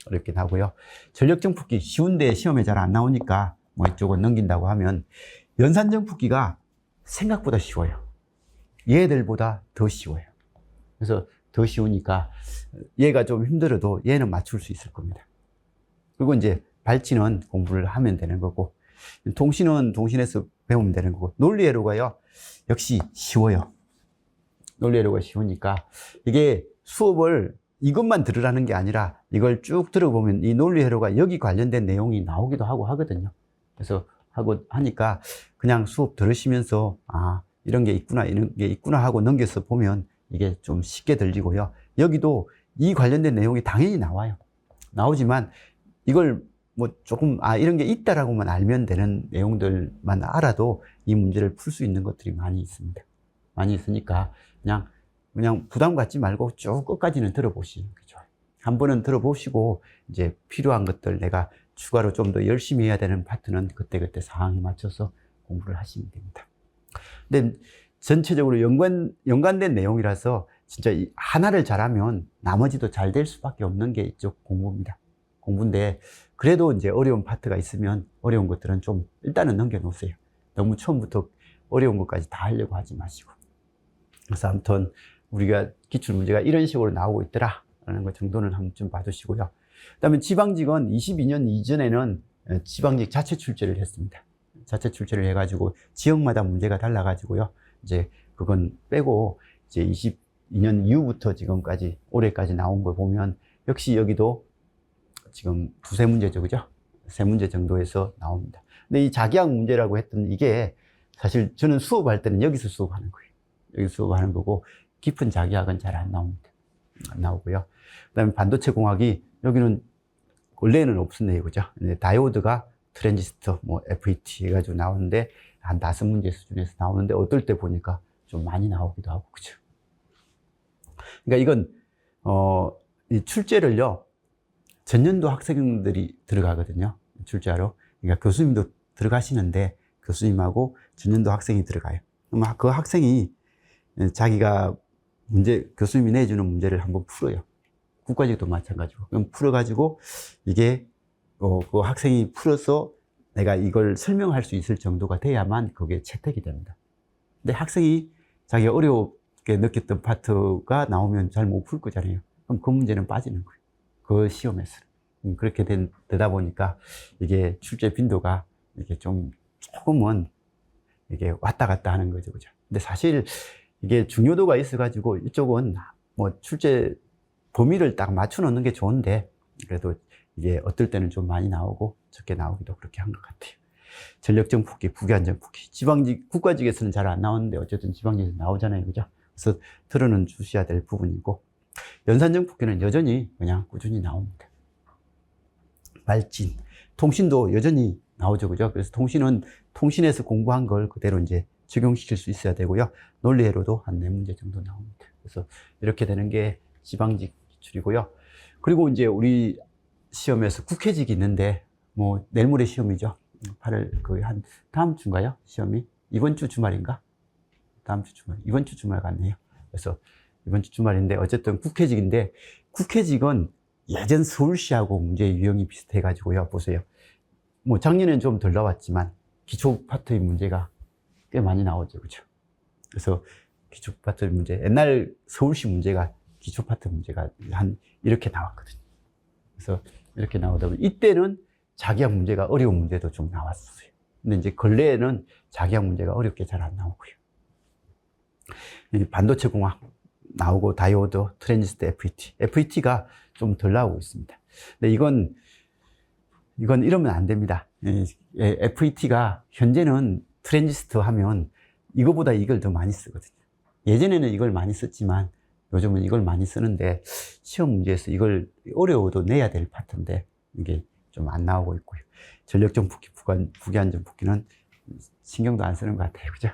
어렵긴 하고요. 전력정폭기 쉬운데 시험에 잘 안 나오니까 뭐 이쪽은 넘긴다고 하면 연산정폭기가 생각보다 쉬워요. 얘들보다 더 쉬워요. 그래서 더 쉬우니까 얘가 좀 힘들어도 얘는 맞출 수 있을 겁니다. 그리고 이제 발진은 공부를 하면 되는 거고 통신은 통신에서 배우면 되는 거고 논리회로가요 역시 쉬워요. 논리회로가 쉬우니까 이게 수업을 이것만 들으라는 게 아니라 이걸 쭉 들어보면 이 논리회로가 여기 관련된 내용이 나오기도 하고 하거든요. 그래서 하고 하니까 그냥 수업 들으시면서 아 이런 게 있구나 하고 넘겨서 보면 이게 좀 쉽게 들리고요. 여기도 이 관련된 내용이 당연히 나와요. 나오지만 이걸 뭐 조금 이런 게 있다라고만 알면 되는 내용들만 알아도 이 문제를 풀 수 있는 것들이 많이 있습니다. 많이 있으니까 그냥 부담 갖지 말고 쭉 끝까지는 들어보시는 게 좋아요. 한 번은 들어보시고 이제 필요한 것들 내가 추가로 좀 더 열심히 해야 되는 파트는 그때그때 상황에 맞춰서 공부를 하시면 됩니다. 근데 전체적으로 연관된 내용이라서 진짜 하나를 잘하면 나머지도 잘 될 수밖에 없는 게 이쪽 공부입니다. 공부인데 그래도 이제 어려운 파트가 있으면 어려운 것들은 좀 일단은 넘겨놓으세요. 너무 처음부터 어려운 것까지 다 하려고 하지 마시고. 그래서 아무튼 우리가 기출문제가 이런 식으로 나오고 있더라라는 것 정도는 한 번 좀 봐두시고요. 그 다음에 지방직은 22년 이전에는 지방직 자체 출제를 했습니다. 자체 출제를 해가지고 지역마다 문제가 달라가지고요. 이제 그건 빼고 이제 22년 이후부터 지금까지 올해까지 나온 걸 보면 역시 여기도 지금 2-3문제죠, 그죠? 3문제 정도에서 나옵니다. 근데 이 자기학 문제라고 했던 이게 사실 저는 수업할 때는 여기서 수업하는 거예요. 여기서 수업하는 거고 깊은 자기학은 잘 안 나옵니다. 안 나오고요. 그 다음에 반도체 공학이 여기는 원래는 없었네요, 그죠? 다이오드가 트랜지스터, 뭐 FET 해가지고 나오는데 한 5문제 수준에서 나오는데 어떨 때 보니까 좀 많이 나오기도 하고, 그죠? 그러니까 이건 이 출제를요 전년도 학생들이 들어가거든요. 출제하러. 그러니까 교수님도 들어가시는데 교수님하고 전년도 학생이 들어가요. 그럼 그 학생이 자기가 교수님이 내주는 문제를 한번 풀어요. 국가직도 마찬가지고. 그럼 풀어가지고 이게 그 학생이 풀어서 내가 이걸 설명할 수 있을 정도가 돼야만 그게 채택이 됩니다. 근데 학생이 자기가 어렵게 느꼈던 파트가 나오면 잘 못 풀 거잖아요. 그럼 그 문제는 빠지는 거예요. 그 시험에서. 그렇게 되다 보니까 이게 출제 빈도가 이게 조금은 이게 왔다 갔다 하는 거죠. 그죠? 근데 사실 이게 중요도가 있어가지고 이쪽은 뭐 출제 범위를 딱 맞춰 놓는 게 좋은데 그래도 이게 어떨 때는 좀 많이 나오고 적게 나오기도 그렇게 한 것 같아요. 전력적 폭기, 부기한정 폭기. 지방직, 국가직에서는 잘 안 나오는데 어쨌든 지방직에서 나오잖아요. 그죠? 그래서 들어는 주셔야 될 부분이고, 연산적 폭기는 여전히 그냥 꾸준히 나옵니다. 발진, 통신도 여전히 나오죠. 그죠? 그래서 통신은 통신에서 공부한 걸 그대로 이제 적용시킬 수 있어야 되고요. 논리회로도 한 4문제 정도 나옵니다. 그래서 이렇게 되는 게 지방직 기출이고요. 그리고 이제 우리 시험에서 국회직이 있는데, 뭐, 내일 모레 시험이죠. 8월, 거의 한, 다음 주인가요? 시험이? 이번 주 주말인가? 다음 주 주말. 이번 주 주말 같네요. 그래서 이번 주 주말인데, 어쨌든 국회직인데, 국회직은 예전 서울시하고 문제 유형이 비슷해가지고요. 보세요. 뭐, 작년엔 좀 덜 나왔지만, 기초 파트의 문제가 꽤 많이 나오죠. 그죠? 그래서 기초 파트 문제, 옛날 서울시 문제가 기초 파트 문제가 한 이렇게 나왔거든요. 그래서 이렇게 나오다 보니 이때는 자기학 문제가 어려운 문제도 좀 나왔어요. 근데 이제 근래에는 자기학 문제가 어렵게 잘 안 나오고요. 반도체 공학 나오고 다이오드, 트랜지스터, FET. FET가 좀 덜 나오고 있습니다. 근데 이건 이러면 안 됩니다. FET가 현재는 트랜지스터 하면 이거보다 이걸 더 많이 쓰거든요. 예전에는 이걸 많이 썼지만 요즘은 이걸 많이 쓰는데 시험 문제에서 이걸 어려워도 내야 될 파트인데 이게 좀 안 나오고 있고요. 전력적 폭기, 부기한정 폭기는 신경도 안 쓰는 것 같아요. 그죠?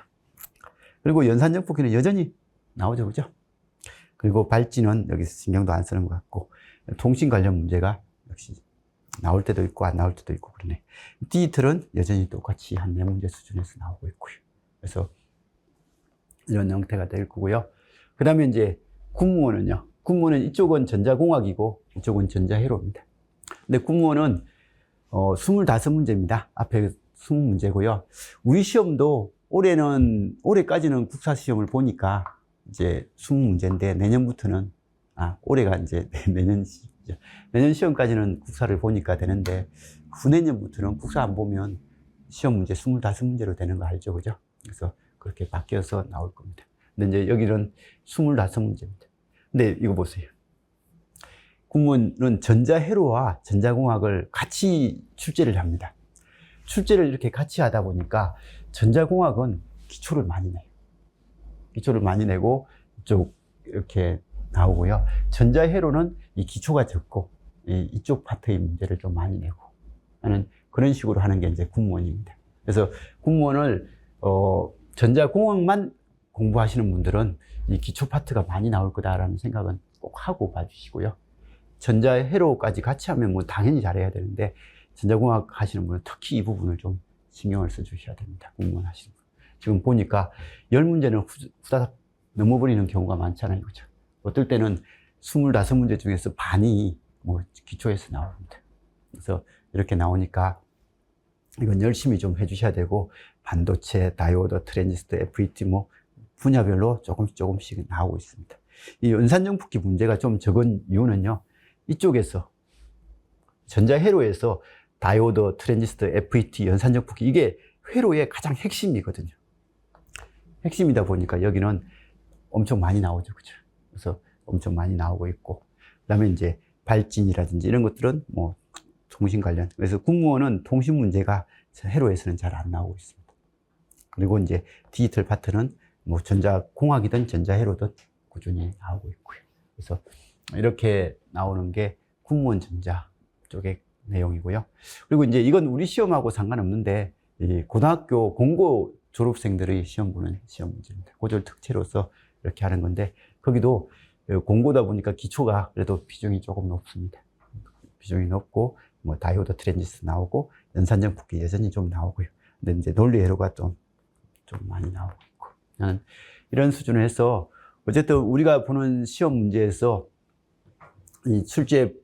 그리고 연산적 폭기는 여전히 나오죠. 그죠? 그리고 발진은 여기서 신경도 안 쓰는 것 같고, 통신 관련 문제가 역시 나올 때도 있고 안 나올 때도 있고 그러네. 디지털은 여전히 똑같이 한 4문제 수준에서 나오고 있고요. 그래서 이런 형태가 될 거고요. 그 다음에 이제 군무원은요. 군무원은 이쪽은 전자공학이고 이쪽은 전자회로입니다. 근데 군무원은 25문제입니다. 앞에 20문제고요. 우리 시험도 올해까지는 국사시험을 보니까 이제 20문제인데 내년부터는, 올해가 이제 내년 시험까지는 국사를 보니까 되는데, 후내년부터는 국사 안 보면 시험 문제 25문제로 되는 거 알죠? 그죠? 그래서 그렇게 바뀌어서 나올 겁니다. 근데 이제 여기는 25문제입니다. 근데 이거 보세요. 군무원은 전자회로와 전자공학을 같이 출제를 합니다. 출제를 이렇게 같이 하다 보니까 전자공학은 기초를 많이 내요. 기초를 많이 내고 이쪽 이렇게 나오고요. 전자회로는 이 기초가 적고 이쪽 파트의 문제를 좀 많이 내고 하는 그런 식으로 하는 게 이제 군무원입니다. 그래서 군무원을 전자공학만 공부하시는 분들은 이 기초 파트가 많이 나올 거다라는 생각은 꼭 하고 봐주시고요. 전자회로까지 같이 하면 뭐 당연히 잘해야 되는데 전자공학 하시는 분은 특히 이 부분을 좀 신경을 써주셔야 됩니다. 공무원 하시는 분. 지금 보니까 10문제는 후다닥 넘어버리는 경우가 많잖아요. 그죠? 어떨 때는 25문제 중에서 반이 뭐 기초에서 나옵니다. 그래서 이렇게 나오니까 이건 열심히 좀 해주셔야 되고, 반도체, 다이오드, 트랜지스터, FET 뭐 분야별로 조금씩 나오고 있습니다. 이 연산적 폭기 문제가 좀 적은 이유는요, 이쪽에서 전자회로에서 다이오드, 트랜지스터, FET, 연산적 폭기, 이게 회로의 가장 핵심이거든요. 핵심이다 보니까 여기는 엄청 많이 나오죠. 그죠? 그래서 엄청 많이 나오고 있고, 그 다음에 이제 발진이라든지 이런 것들은 뭐 통신 관련. 그래서 군무원은 통신 문제가 회로에서는 잘 안 나오고 있습니다. 그리고 이제 디지털 파트는 뭐 전자공학이든 전자회로든 꾸준히 나오고 있고요. 그래서 이렇게 나오는 게 군무원 전자 쪽의 내용이고요. 그리고 이제 이건 우리 시험하고 상관없는데, 이 고등학교 공고 졸업생들의 시험 보는 시험 문제입니다. 고졸 특채로서 이렇게 하는 건데, 거기도 공고다 보니까 기초가 그래도 비중이 조금 높습니다. 비중이 높고, 뭐 다이오드 트랜지스터 나오고, 연산적 폭기 여전히 좀 나오고요. 근데 이제 논리회로가 좀 많이 나오고 있고, 이런 수준을 해서 어쨌든 우리가 보는 시험 문제에서 이 출제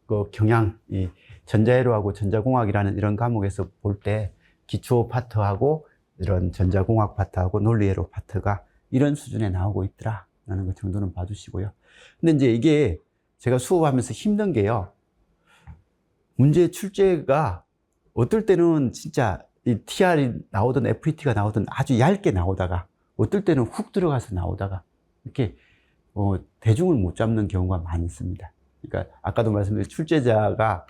그 경향, 이 전자회로하고 전자공학이라는 이런 과목에서 볼 때 기초 파트하고 이런 전자공학 파트하고 논리회로 파트가 이런 수준에 나오고 있더라라는 것 정도는 봐주시고요. 근데 이제 이게 제가 수업하면서 힘든 게요, 문제 출제가 어떨 때는 진짜 이 TR이 나오든 FET가 나오든 아주 얇게 나오다가, 어떨 때는 훅 들어가서 나오다가 이렇게 대중을 못 잡는 경우가 많이 있습니다. 그러니까 아까도 말씀드린 출제자가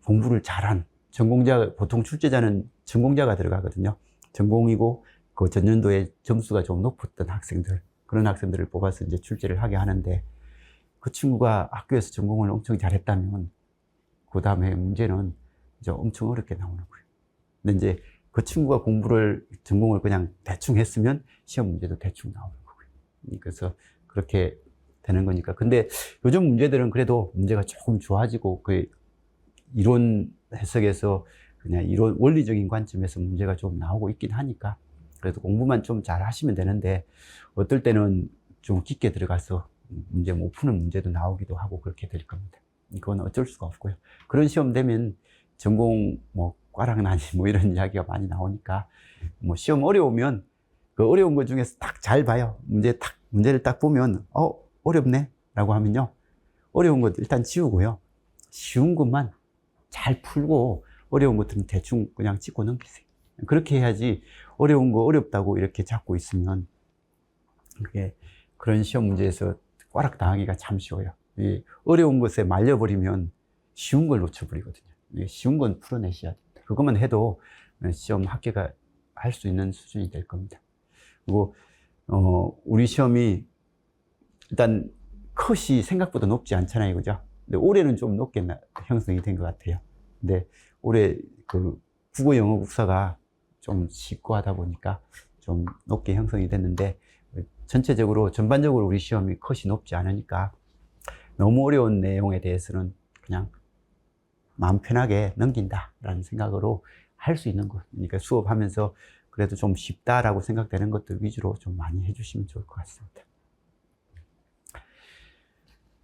공부를 잘한 전공자, 보통 출제자는 전공자가 들어가거든요. 전공이고 그 전년도에 점수가 좀 높았던 학생들, 그런 학생들을 뽑아서 이제 출제를 하게 하는데, 그 친구가 학교에서 전공을 엄청 잘했다면 그 다음에 문제는 이제 엄청 어렵게 나오는 거예요. 근데 이제 그 친구가 전공을 그냥 대충 했으면 시험 문제도 대충 나오는 거고요. 그래서 그렇게 되는 거니까. 근데 요즘 문제들은 그래도 문제가 조금 좋아지고, 그 이론 해석에서 그냥 이론 원리적인 관점에서 문제가 좀 나오고 있긴 하니까, 그래도 공부만 좀 잘 하시면 되는데, 어떨 때는 좀 깊게 들어가서 문제 못 푸는 문제도 나오기도 하고 그렇게 될 겁니다. 그건 어쩔 수가 없고요. 그런 시험 되면 전공 꽈락나니 이런 이야기가 많이 나오니까, 시험 어려우면 그 어려운 것 중에서 딱 잘 봐요. 문제를 딱 보면 어렵네 라고 하면요, 어려운 것 일단 지우고요, 쉬운 것만 잘 풀고 어려운 것들은 대충 그냥 찍고 넘기세요. 그렇게 해야지 어려운 거 어렵다고 이렇게 잡고 있으면 그런 시험 문제에서 꽈락 당하기가 참 쉬워요. 어려운 것에 말려버리면 쉬운 걸 놓쳐버리거든요. 쉬운 건 풀어내셔야 됩니다. 그것만 해도 시험 합격할 수 있는 수준이 될 겁니다. 그리고 우리 시험이 일단 컷이 생각보다 높지 않잖아요, 그죠? 근데 올해는 좀 높게 형성이 된 것 같아요. 근데 올해 그 국어, 영어, 국사가 좀 쉽고 하다 보니까 좀 높게 형성이 됐는데, 전반적으로 우리 시험이 컷이 높지 않으니까 너무 어려운 내용에 대해서는 그냥 마음 편하게 넘긴다라는 생각으로 할 수 있는 것. 그러니까 수업하면서 그래도 좀 쉽다라고 생각되는 것들 위주로 좀 많이 해주시면 좋을 것 같습니다.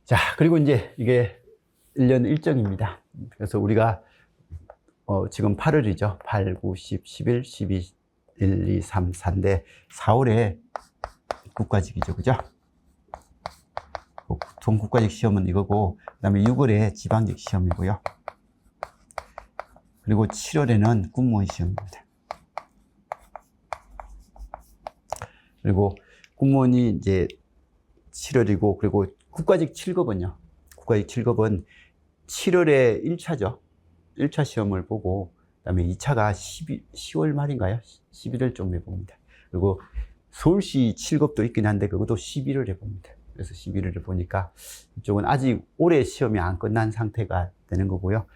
자, 그리고 이제 이게 1년 일정입니다. 그래서 우리가 지금 8월이죠. 8, 9, 10, 11, 12, 1, 2, 3, 4인데 4월에 국가직이죠, 그죠? 보통 국가직 시험은 이거고, 그 다음에 6월에 지방직 시험이고요. 그리고 7월에는 공무원 시험입니다. 그리고 공무원이 이제 7월이고, 그리고 국가직 7급은요. 국가직 7급은 7월에 1차죠. 1차 시험을 보고, 그 다음에 2차가 10월 말인가요? 11월쯤에 봅니다. 그리고 서울시 7급도 있긴 한데, 그것도 11월에 봅니다. 그래서 11월에 보니까 이쪽은 아직 올해 시험이 안 끝난 상태가 되는 거고요.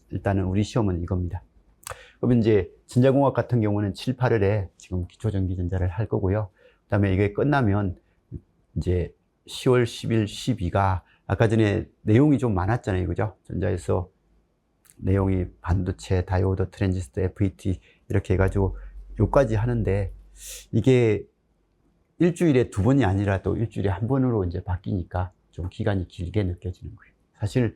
일단은 우리 시험은 이겁니다. 그러면 이제 전자공학 같은 경우는 7, 8월에 지금 기초전기전자를 할 거고요. 그 다음에 이게 끝나면 이제 10월, 11, 12가 아까 전에 내용이 좀 많았잖아요, 그죠? 전자에서 내용이 반도체, 다이오드, 트랜지스터, FET 이렇게 해가지고 요까지 하는데, 이게 일주일에 2번이 아니라 또 일주일에 1번으로 이제 바뀌니까 좀 기간이 길게 느껴지는 거예요. 사실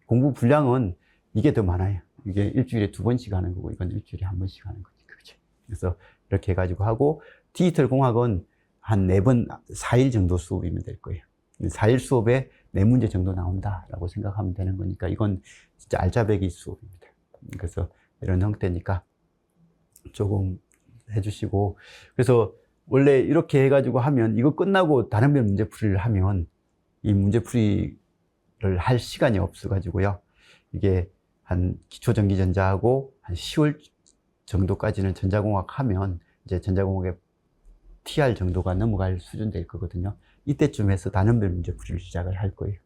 공부 분량은 이게 더 많아요. 이게 일주일에 2번씩 하는 거고, 이건 일주일에 1번씩 하는 거니까, 그렇죠? 그래서 이렇게 해가지고 하고, 디지털 공학은 한 4번, 4일 정도 수업이면 될 거예요. 4일 수업에 4문제 정도 나온다라고 생각하면 되는 거니까, 이건 진짜 알짜배기 수업입니다. 그래서 이런 형태니까 조금 해주시고, 그래서 원래 이렇게 해가지고 하면, 이거 끝나고 다른 별 문제풀이를 하면 이 문제풀이를 할 시간이 없어가지고요. 이게 한 기초전기전자하고 한 10월 정도까지는 전자공학 하면 이제 전자공학의 TR 정도가 넘어갈 수준 될 거거든요. 이때쯤 해서 단원별 문제풀이를 시작을 할 거예요.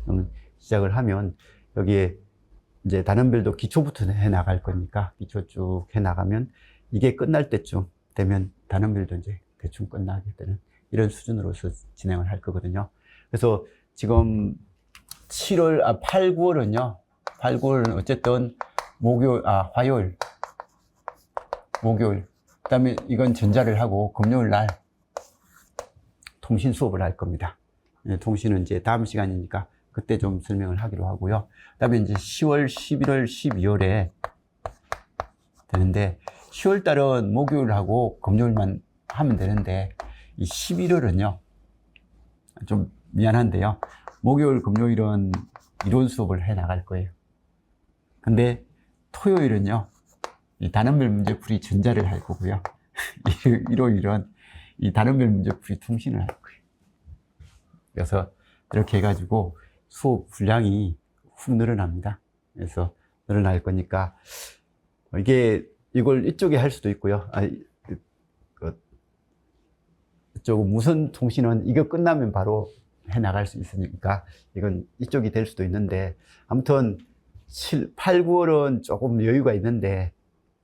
그러면 시작을 하면 여기에 이제 단원별도 기초부터 해 나갈 거니까, 기초 쭉 해 나가면 이게 끝날 때쯤 되면 단원별도 이제 대충 끝나게 되는 이런 수준으로서 진행을 할 거거든요. 그래서 지금 8, 9월은요, 8, 9월은 어쨌든 화요일, 목요일, 그 다음에 이건 전자를 하고 금요일 날 통신 수업을 할 겁니다. 통신은 이제 다음 시간이니까 그때 좀 설명을 하기로 하고요. 그 다음에 이제 10월, 11월, 12월에 되는데, 10월 달은 목요일하고 금요일만 하면 되는데, 이 11월은요, 좀 미안한데요, 목요일, 금요일은 이론 수업을 해 나갈 거예요. 근데 토요일은요, 이 단원별 문제풀이 전자를 할 거고요. 일요일은 이 단원별 문제풀이 통신을 할 거예요. 그래서 이렇게 해가지고 수업 분량이 훅 늘어납니다. 그래서 늘어날 거니까 이걸 이쪽에 할 수도 있고요. 이쪽 무선 통신은 이거 끝나면 바로 해 나갈 수 있으니까 이건 이쪽이 될 수도 있는데, 아무튼 8, 9월은 조금 여유가 있는데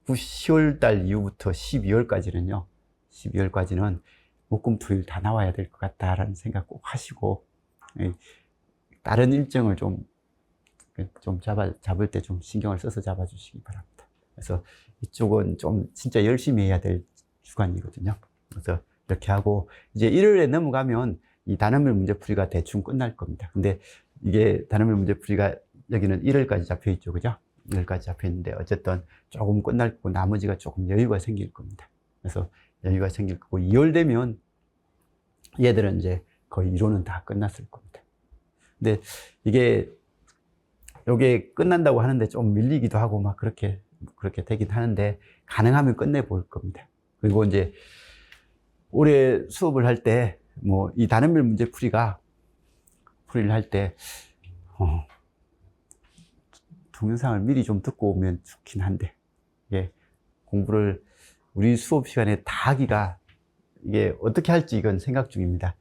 10월 달 이후부터 12월까지는요. 12월까지는 목금토일 다 나와야 될 것 같다라는 생각 꼭 하시고, 다른 일정을 좀 잡을 때 좀 신경을 써서 잡아주시기 바랍니다. 그래서 이쪽은 좀 진짜 열심히 해야 될 주간이거든요. 그래서 이렇게 하고 이제 1월에 넘어가면 이 단원별 문제풀이가 대충 끝날 겁니다. 근데 이게 단원별 문제풀이가 여기는 1월까지 잡혀 있죠, 그죠? 1월까지 잡혀 있는데 어쨌든 조금 끝날 거고 나머지가 조금 여유가 생길 겁니다. 그래서 여유가 생길 거고 2월 되면 얘들은 이제 거의 이론은 다 끝났을 겁니다. 근데 요게 끝난다고 하는데 좀 밀리기도 하고 막 그렇게 되긴 하는데 가능하면 끝내볼 겁니다. 그리고 이제 올해 수업을 할 때 뭐 이 단원별 문제풀이를 할 때 동영상을 미리 좀 듣고 오면 좋긴 한데, 이게 공부를 우리 수업 시간에 다 하기가 이게 어떻게 할지 이건 생각 중입니다.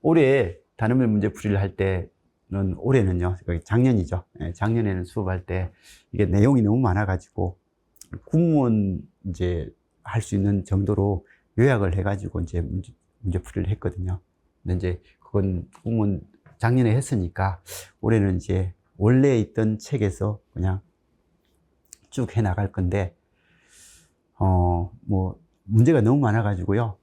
올해 단원별 문제풀이를 할 때는, 올해는요, 작년이죠. 작년에는 수업할 때 이게 내용이 너무 많아가지고 군무원 이제 할 수 있는 정도로 요약을 해가지고 이제 문제풀이를 했거든요. 근데 이제 그건 군무원 작년에 했으니까 올해는 이제 원래 있던 책에서 그냥 쭉 해 나갈 건데, 뭐 문제가 너무 많아가지고요.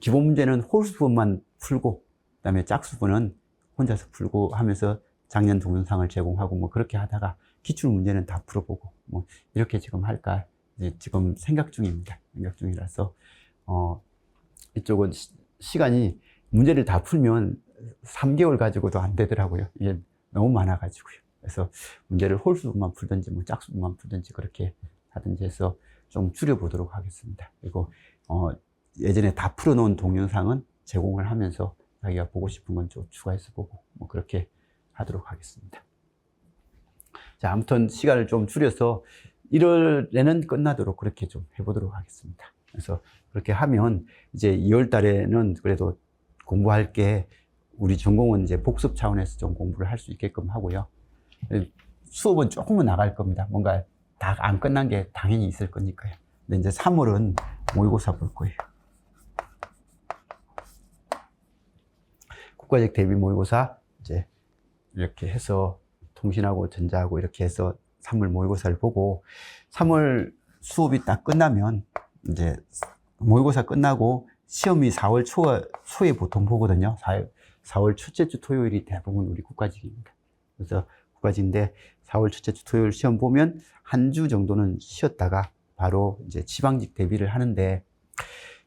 기본 문제는 홀수분만 풀고, 그 다음에 짝수분은 혼자서 풀고 하면서 작년 동영상을 제공하고 뭐 그렇게 하다가 기출 문제는 다 풀어보고 뭐 이렇게 지금 할까 이제 지금 생각 중입니다. 생각 중이라서 이쪽은 시간이 문제를 다 풀면 3개월 가지고도 안 되더라고요. 이게 너무 많아가지고요. 그래서 문제를 홀수분만 풀든지 뭐 짝수분만 풀든지 그렇게 하든지 해서 좀 줄여보도록 하겠습니다. 그리고 예전에 다 풀어놓은 동영상은 제공을 하면서 자기가 보고 싶은 건 좀 추가해서 보고 뭐 그렇게 하도록 하겠습니다. 자, 아무튼 시간을 좀 줄여서 1월에는 끝나도록 그렇게 좀 해보도록 하겠습니다. 그래서 그렇게 하면 이제 2월 달에는 그래도 공부할 게, 우리 전공은 이제 복습 차원에서 좀 공부를 할 수 있게끔 하고요. 수업은 조금은 나갈 겁니다. 뭔가 다 안 끝난 게 당연히 있을 거니까요. 근데 이제 3월은 모의고사 볼 거예요. 국가직 대비 모의고사 이제 이렇게 해서 통신하고 전자하고 이렇게 해서 3월 모의고사를 보고, 3월 수업이 딱 끝나면 이제 모의고사 끝나고 시험이 4월 초에 보통 보거든요. 4월 첫째 주 토요일이 대부분 우리 국가직입니다. 그래서 국가직인데 4월 첫째 주 토요일 시험 보면 한 주 정도는 쉬었다가 바로 이제 지방직 대비를 하는데,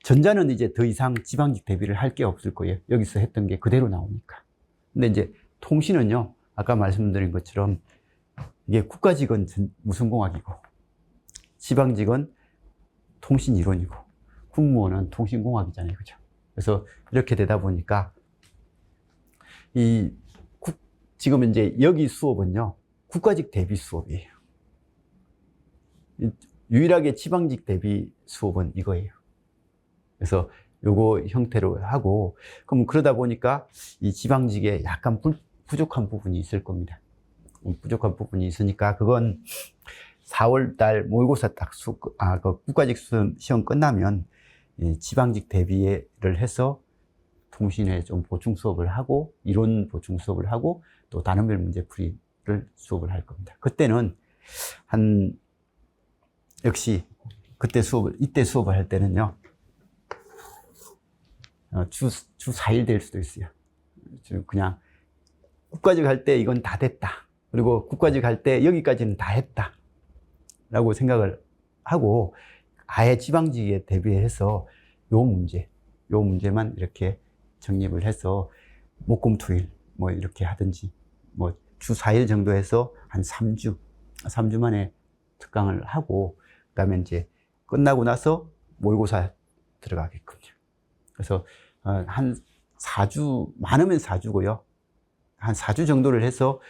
전자는 이제 더 이상 지방직 대비를 할 게 없을 거예요. 여기서 했던 게 그대로 나오니까. 근데 이제 통신은요, 아까 말씀드린 것처럼 이게 국가직은 무슨공학이고 지방직은 통신이론이고 국무원은 통신공학이잖아요. 그죠? 그래서 이렇게 되다 보니까 지금 이제 여기 수업은요, 국가직 대비 수업이에요. 유일하게 지방직 대비 수업은 이거예요. 그래서 요거 형태로 하고, 그럼 그러다 보니까 이 지방직에 약간 부족한 부분이 있을 겁니다. 부족한 부분이 있으니까 그건 4월 달 모의고사 그 국가직 시험 끝나면 이 지방직 대비를 해서 통신에 좀 보충 수업을 하고, 이론 보충 수업을 하고, 또 단원별 문제풀이를 수업을 할 겁니다. 그때는 역시 이때 수업을 할 때는요, 주 4일 될 수도 있어요. 그냥 국가직 할 때 이건 다 됐다. 그리고 국가직 할 때 여기까지는 다 했다. 라고 생각을 하고, 아예 지방직에 대비해서 요 문제만 이렇게 정립을 해서 목금토일 뭐 이렇게 하든지, 뭐 주 4일 정도 해서 한 3주 만에 특강을 하고, 그 다음에 이제 끝나고 나서 모의고사 들어가겠군요. 그래서 한 4주, 많으면 4주고요. 한 4주 정도를 해서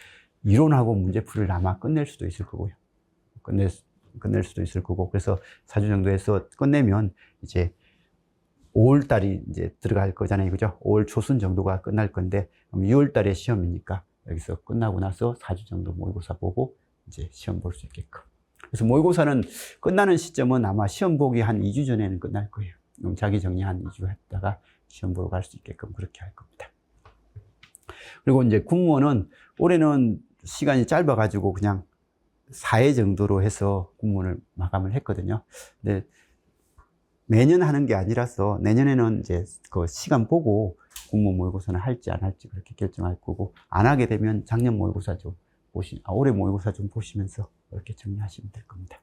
이론하고 문제풀이를 아마 끝낼 수도 있을 거고요. 끝낼 수도 있을 거고, 그래서 4주 정도 해서 끝내면 이제 5월 달이 이제 들어갈 거잖아요. 그죠? 5월 초순 정도가 끝날 건데, 6월 달에 시험이니까 여기서 끝나고 나서 4주 정도 모의고사 보고 이제 시험 볼 수 있게끔. 그래서 모의고사는 끝나는 시점은 아마 시험 보기 한 2주 전에는 끝날 거예요. 그럼 자기 정리 한 2주 했다가 시험 보러 갈 수 있게끔 그렇게 할 겁니다. 그리고 이제 공무원은 올해는 시간이 짧아가지고 그냥 4회 정도로 해서 공무원을 마감을 했거든요. 근데 매년 하는 게 아니라서 내년에는 이제 그 시간 보고 공무원 모의고사는 할지 안 할지 그렇게 결정할 거고, 안 하게 되면 작년 모의고사 좀 올해 모의고사 좀 보시면서 이렇게 정리하시면 될 겁니다.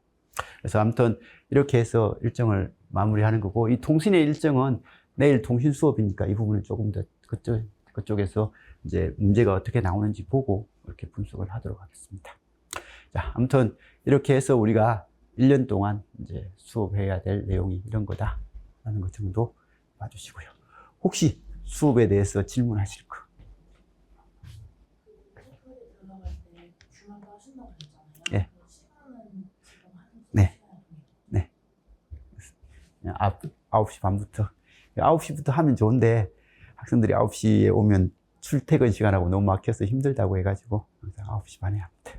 그래서 아무튼 이렇게 해서 일정을 마무리하는 거고, 이 통신의 일정은 내일 통신 수업이니까 이 부분은 조금 더 그쪽에서 이제 문제가 어떻게 나오는지 보고 이렇게 분석을 하도록 하겠습니다. 자, 아무튼 이렇게 해서 우리가 1년 동안 이제 수업해야 될 내용이 이런 거다라는 것 정도 봐주시고요. 혹시 수업에 대해서 질문하실 거? 예. 네. 네. 9시 반부터. 9시부터 하면 좋은데 학생들이 9시에 오면 출퇴근 시간하고 너무 막혀서 힘들다고 해가지고 항상 9시 반에 합니다.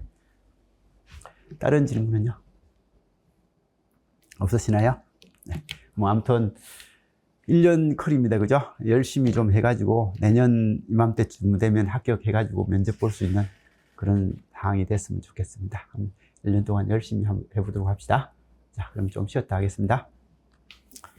다른 질문은요? 없으시나요? 네. 뭐 아무튼 1년 컬입니다. 그죠? 열심히 좀 해가지고 내년 이맘때쯤 되면 합격해가지고 면접 볼 수 있는 그런 상황이 됐으면 좋겠습니다. 1년 동안 열심히 해보도록 합시다. 자, 그럼 좀 쉬었다 하겠습니다.